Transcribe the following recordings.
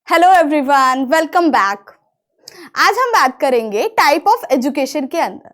Hello everyone, welcome back. आज हम बात करेंगे टाइप ऑफ एजुकेशन के अंदर,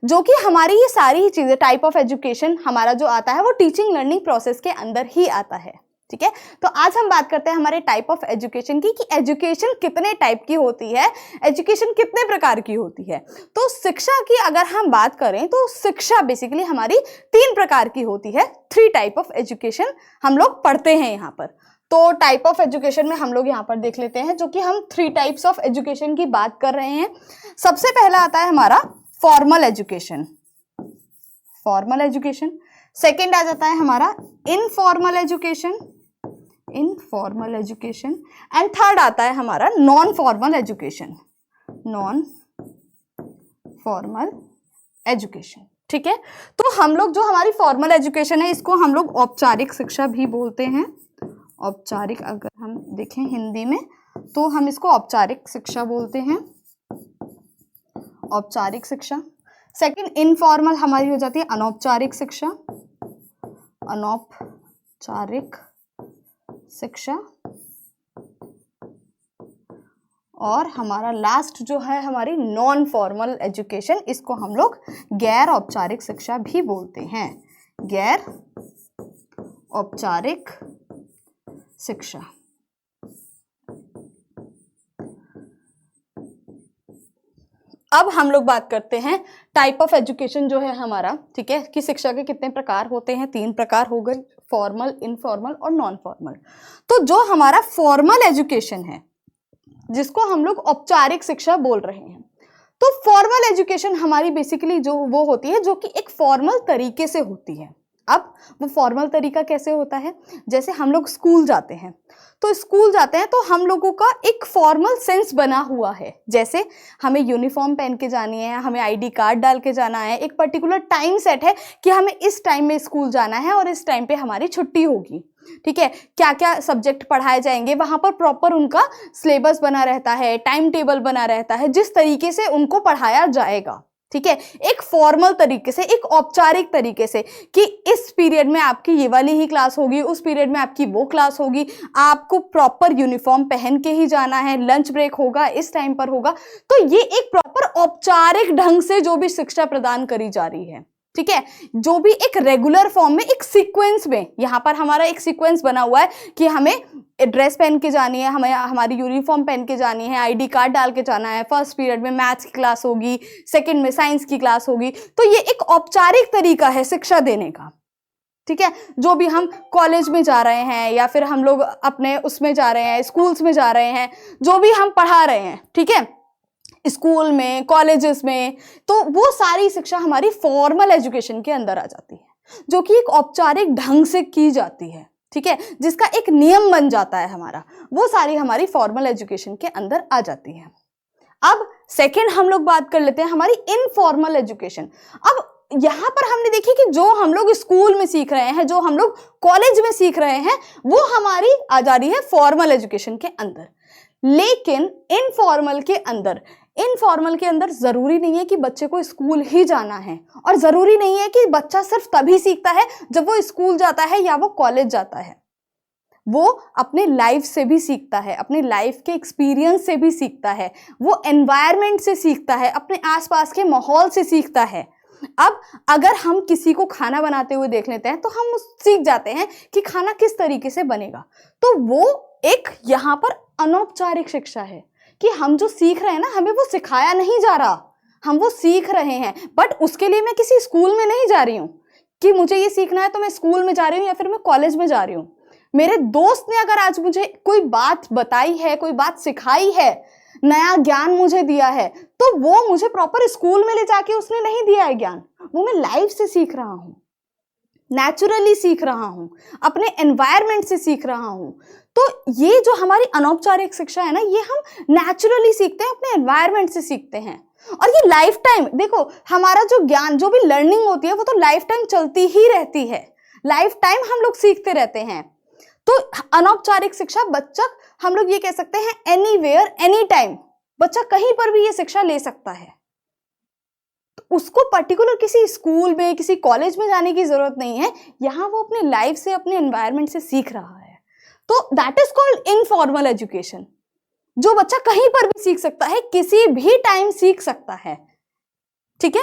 जो कि हमारी ये सारी ही चीज़ें टाइप ऑफ एजुकेशन हमारा जो आता है वो टीचिंग लर्निंग प्रोसेस के अंदर ही आता है। ठीक है, तो आज हम बात करते हैं हमारे टाइप ऑफ एजुकेशन की कि एजुकेशन कितने टाइप की होती है, एजुकेशन कितने प्रकार की होती है। तो शिक्षा की अगर हम बात करें तो शिक्षा बेसिकली हमारी 3 प्रकार की होती है। 3 टाइप ऑफ एजुकेशन हम लोग पढ़ते हैं यहाँ पर। तो टाइप ऑफ एजुकेशन में हम लोग यहाँ पर देख लेते हैं, जो कि हम 3 टाइप्स ऑफ एजुकेशन की बात कर रहे हैं। सबसे पहला आता है हमारा formal education, formal education. Second आ जाता है हमारा informal education, informal education. And third आता है हमारा non formal education, non formal education. ठीक है, तो हम लोग जो हमारी फॉर्मल एजुकेशन है इसको हम लोग औपचारिक शिक्षा भी बोलते हैं। औपचारिक अगर हम देखें हिंदी में तो हम इसको औपचारिक शिक्षा बोलते हैं, औपचारिक शिक्षा। सेकंड इनफॉर्मल हमारी हो जाती है अनौपचारिक शिक्षा, अनौपचारिक शिक्षा। और हमारा लास्ट जो है हमारी नॉन फॉर्मल एजुकेशन, इसको हम लोग गैर औपचारिक शिक्षा भी बोलते हैं, गैर औपचारिक शिक्षा। अब हम लोग बात करते हैं टाइप ऑफ एजुकेशन जो है हमारा, ठीक है, कि शिक्षा के कितने प्रकार होते हैं। 3 प्रकार हो गए, फॉर्मल, इनफॉर्मल और नॉन फॉर्मल। तो जो हमारा फॉर्मल एजुकेशन है जिसको हम लोग औपचारिक शिक्षा बोल रहे हैं, तो फॉर्मल एजुकेशन हमारी बेसिकली जो वो होती है जो कि एक फॉर्मल तरीके से होती है। अब वो फॉर्मल तरीका कैसे होता है, जैसे हम लोग स्कूल जाते हैं, तो स्कूल जाते हैं तो हम लोगों का एक फॉर्मल सेंस बना हुआ है। जैसे हमें यूनिफॉर्म पहन के जानी है, हमें आईडी कार्ड डाल के जाना है, एक पर्टिकुलर टाइम सेट है कि हमें इस टाइम में स्कूल जाना है और इस टाइम पे हमारी छुट्टी होगी। ठीक है, क्या क्या सब्जेक्ट पढ़ाए जाएंगे, वहाँ पर प्रॉपर उनका सिलेबस बना रहता है, टाइम टेबल बना रहता है, जिस तरीके से उनको पढ़ाया जाएगा। ठीक है, एक फॉर्मल तरीके से, एक औपचारिक तरीके से कि इस पीरियड में आपकी ये वाली ही क्लास होगी, उस पीरियड में आपकी वो क्लास होगी, आपको प्रॉपर यूनिफॉर्म पहन के ही जाना है, लंच ब्रेक होगा इस टाइम पर होगा। तो ये एक प्रॉपर औपचारिक ढंग से जो भी शिक्षा प्रदान करी जा रही है, ठीक है, जो भी एक रेगुलर फॉर्म में, एक सीक्वेंस में, यहाँ पर हमारा एक सीक्वेंस बना हुआ है कि हमें ड्रेस पहन के जानी है, हमें हमारी यूनिफॉर्म पहन के जानी है, आईडी कार्ड डाल के जाना है, फर्स्ट पीरियड में मैथ्स की क्लास होगी, सेकंड में साइंस की क्लास होगी। तो ये एक औपचारिक तरीका है शिक्षा देने का। ठीक है, जो भी हम कॉलेज में जा रहे हैं या फिर हम लोग अपने उसमें जा रहे हैं, स्कूल्स में जा रहे हैं, जो भी हम पढ़ा रहे हैं, ठीक है, स्कूल में, कॉलेजेस में, तो वो सारी शिक्षा हमारी फॉर्मल एजुकेशन के अंदर आ जाती है, जो कि एक औपचारिक ढंग से की जाती है। ठीक है, जिसका एक नियम बन जाता है हमारा, वो सारी हमारी फॉर्मल एजुकेशन के अंदर आ जाती है। अब सेकंड हम लोग बात कर लेते हैं हमारी इनफॉर्मल एजुकेशन। अब यहां पर हमने देखी कि जो हम लोग स्कूल में सीख रहे हैं, जो हम लोग कॉलेज में सीख रहे हैं, वो हमारी आ जा रही है फॉर्मल एजुकेशन के अंदर। लेकिन इनफॉर्मल के अंदर जरूरी नहीं है कि बच्चे को स्कूल ही जाना है, और जरूरी नहीं है कि बच्चा सिर्फ तभी सीखता है जब वो स्कूल जाता है या वो कॉलेज जाता है। वो अपने लाइफ से भी सीखता है, अपने लाइफ के एक्सपीरियंस से भी सीखता है, वो एनवायरनमेंट से सीखता है, अपने आसपास के माहौल से सीखता है। अब अगर हम किसी को खाना बनाते हुए देख लेते हैं तो हम सीख जाते हैं कि खाना किस तरीके से बनेगा। तो वो एक यहाँ पर अनौपचारिक शिक्षा है कि हम जो सीख रहे हैं ना, हमें वो सिखाया नहीं जा रहा, हम वो सीख रहे हैं। बट उसके लिए मैं किसी स्कूल में नहीं जा रही हूँ कि मुझे ये सीखना है तो मैं स्कूल में जा रही हूँ या फिर मैं कॉलेज में जा रही हूँ। मेरे दोस्त ने अगर आज मुझे कोई बात बताई है, कोई बात सिखाई है, नया ज्ञान मुझे दिया है, तो वो मुझे प्रॉपर स्कूल में ले जाके उसने नहीं दिया है ज्ञान, वो मैं लाइफ से सीख रहा हूँ, नेचुरली सीख रहा हूँ, अपने एनवायरनमेंट से सीख रहा हूँ। तो ये जो हमारी अनौपचारिक शिक्षा है ना, ये हम नेचुरली सीखते हैं, अपने एनवायरनमेंट से सीखते हैं। और ये लाइफ टाइम, देखो हमारा जो ज्ञान, जो भी लर्निंग होती है वो तो लाइफ टाइम चलती ही रहती है, लाइफ टाइम हम लोग सीखते रहते हैं। तो अनौपचारिक शिक्षा बच्चा, हम लोग ये कह सकते हैं एनीवेयर एनी टाइम, बच्चा कहीं पर भी ये शिक्षा ले सकता है। तो उसको पर्टिकुलर किसी स्कूल में, किसी कॉलेज में जाने की जरूरत नहीं है, यहाँ वो अपने लाइफ से, अपने एनवायरनमेंट से सीख रहा है। तो that is called informal education. जो बच्चा कहीं पर भी सीख सकता है, किसी भी टाइम सीख सकता है, ठीक है।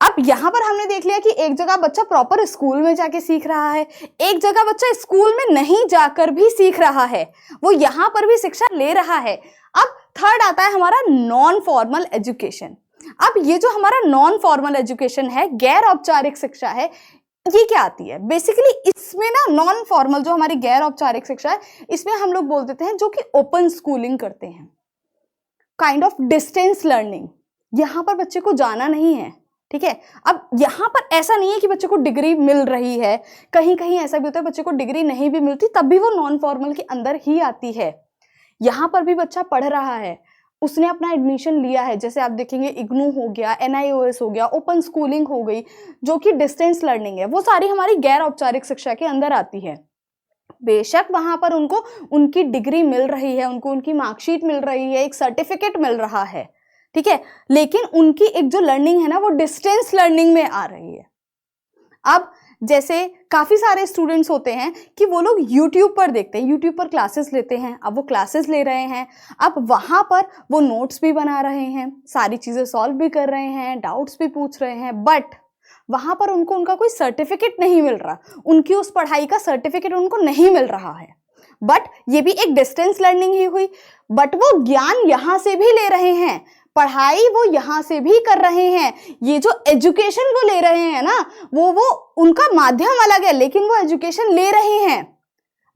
अब यहां पर हमने देख लिया कि एक जगह बच्चा प्रॉपर स्कूल में जाके सीख रहा है, एक जगह बच्चा स्कूल में नहीं जाकर भी सीख रहा है, वो यहां पर भी शिक्षा ले रहा है। अब थर्ड आता है हमारा नॉन फॉर्मल एजुकेशन। अब ये जो हमारा नॉन फॉर्मल एजुकेशन है, गैर औपचारिक शिक्षा है, ये क्या आती है बेसिकली? इसमें ना नॉन फॉर्मल जो हमारी गैर औपचारिक शिक्षा है, इसमें हम लोग बोल देते हैं जो कि ओपन स्कूलिंग करते हैं, काइंड ऑफ डिस्टेंस लर्निंग। यहां पर बच्चे को जाना नहीं है, ठीक है। अब यहां पर ऐसा नहीं है कि बच्चे को डिग्री मिल रही है, कहीं कहीं ऐसा भी होता है बच्चे को डिग्री नहीं भी मिलती, तब भी वो नॉन फॉर्मल के अंदर ही आती है। यहां पर भी बच्चा पढ़ रहा है, उसने अपना एडमिशन लिया है, जैसे आप देखेंगे इग्नू हो गया, NIOS हो गया, ओपन स्कूलिंग हो गई, जो कि डिस्टेंस लर्निंग है, वो सारी हमारी गैर औपचारिक शिक्षा के अंदर आती है। बेशक वहां पर उनको उनकी डिग्री मिल रही है, उनको उनकी मार्कशीट मिल रही है, एक सर्टिफिकेट मिल रहा है, ठीक है, लेकिन उनकी एक जो लर्निंग है ना, वो डिस्टेंस लर्निंग में आ रही है। अब जैसे काफी सारे स्टूडेंट्स होते हैं कि वो लोग YouTube पर देखते हैं, YouTube पर क्लासेस लेते हैं, अब वो क्लासेस ले रहे हैं, अब वहां पर वो नोट्स भी बना रहे हैं, सारी चीजें सॉल्व भी कर रहे हैं, डाउट्स भी पूछ रहे हैं, बट वहां पर उनको उनका कोई सर्टिफिकेट नहीं मिल रहा, उनकी उस पढ़ाई का सर्टिफिकेट उनको नहीं मिल रहा है। बट ये भी एक डिस्टेंस लर्निंग ही हुई, बट वो ज्ञान यहां से भी ले रहे हैं, पढ़ाई वो यहां से भी कर रहे हैं, ये जो एजुकेशन वो ले रहे हैं ना, वो उनका माध्यम अलग है, लेकिन वो एजुकेशन ले रहे हैं,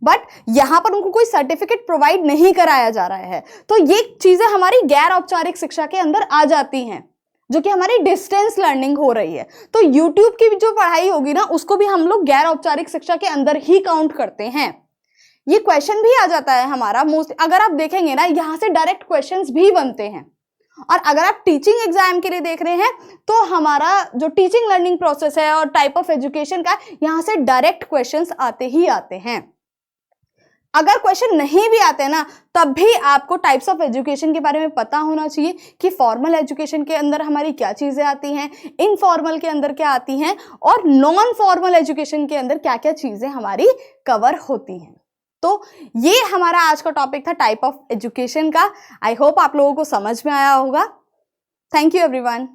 बट यहां पर उनको कोई सर्टिफिकेट प्रोवाइड नहीं कराया जा रहा है। तो ये चीजें हमारी गैर औपचारिक शिक्षा के अंदर आ जाती हैं, जो कि हमारी डिस्टेंस लर्निंग हो रही है। तो YouTube की जो पढ़ाई होगी ना, उसको भी हम लोग गैर औपचारिक शिक्षा के अंदर ही काउंट करते हैं। ये क्वेश्चन भी आ जाता है हमारा मोस्ट, अगर आप देखेंगे ना, यहां से डायरेक्ट क्वेश्चंस भी बनते हैं। और अगर आप टीचिंग एग्जाम के लिए देख रहे हैं, तो हमारा जो टीचिंग लर्निंग प्रोसेस है और टाइप ऑफ एजुकेशन का, यहां से डायरेक्ट क्वेश्चंस आते ही आते हैं। अगर क्वेश्चन नहीं भी आते ना, तब भी आपको टाइप्स ऑफ एजुकेशन के बारे में पता होना चाहिए कि फॉर्मल एजुकेशन के अंदर हमारी क्या चीजें आती हैं, इनफॉर्मल के अंदर क्या आती हैं, और नॉन फॉर्मल एजुकेशन के अंदर क्या क्या चीजें हमारी कवर होती हैं। तो ये हमारा आज का टॉपिक था टाइप ऑफ एजुकेशन का। आई होप आप लोगों को समझ में आया होगा। Thank you everyone.